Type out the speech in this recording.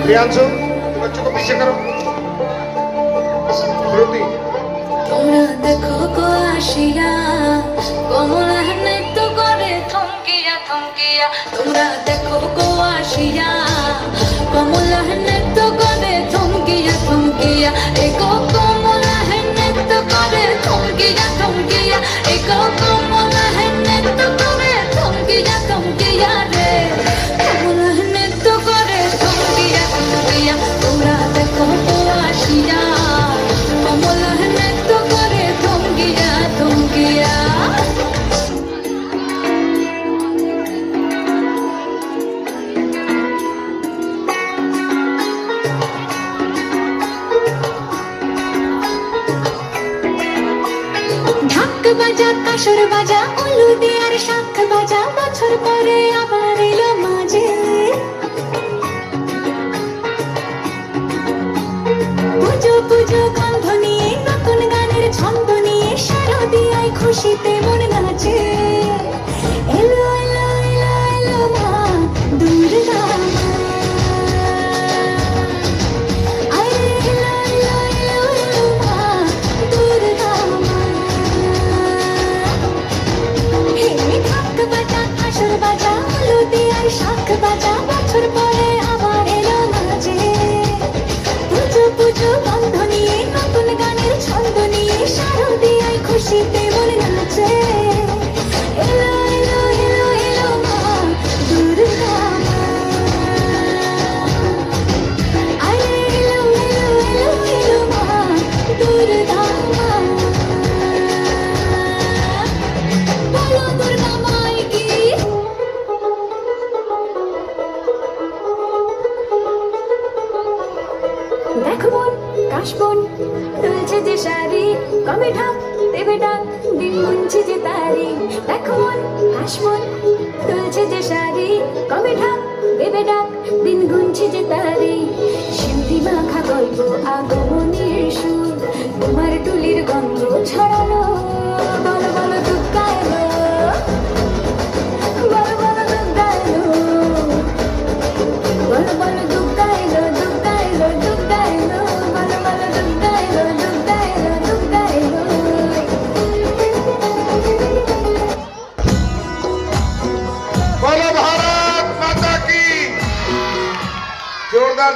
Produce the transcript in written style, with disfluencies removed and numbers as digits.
प्रियांशु बच्चों को पीछे करो। श्रुति তোমরা দেখো গো আসিয়া কমলা নৃত্য করে থমকিয়া থমকিয়া তোমরা দেখো গো আসিয়া কমলা নৃত্য করে থমকিয়া থমকিয়া এগো কমলা নৃত্য করে থমকিয়া থমকিয়া এগো কমলা নৃত্য করে থমকিয়া থমকিয়া রে কমলা নৃত্য করে থমকিয়া থমকিয়া তোমরা দেখো গো আসিয়া কমলা নৃত্য করে থমকিয়া থমকিয়া ঢাক বাজা কাসর বাজা উলু দেয়ার শাখ বাজা বছর পরে আবার এলো মাঝে পুজো পুজো গন্ধ নিয়ে নতুন গানের ছন্দ নিয়ে শারদিয়ায় খুশিতে মন নাচে এলো এলো এলো এলো মা দুর্গা মা আরে এলো এলো এলো এলো মা দুর্গা মা হে ঢাক বাজা কাসর বাজা উলু দেয়ার শাখ বাজা বছর পরে আবার এলো মাঝে পুজো পুজো গন্ধ নিয়ে নতুন গানের ছন্দ নিয়ে শারদিয়ায় খুশিতে মন নাচে এলো এলো এলো এলো মা দুর্গা মা আরে এলো এলো এলো এলো মা দুর্গা মা বলো দুর্গা মাই কি দেখো বোন কাশবন তুলছে যে শাড়ি কবে ঢাক দেবে ডাক দিন গুনছে যে তারি দেখো বোন কাশবন তুলছে যে শাড়ি কবে ঢাক দেবে ডাক দিন গুনছে যে তারি সিন্ধি মাখা গল্প আগমনের সুর তোমার টুলির গন্ধ ছড়ালো বলো বলো দুর্গা এলো বলো বলো দুর্গা এলো বলো বলো দুর্গা এলো দুর্গা এলো দুর্গা এলো বলো বলো দুর্গা এলো দুর্গা এলো দুর্গা এলো बोलो भारत माता की जोरदार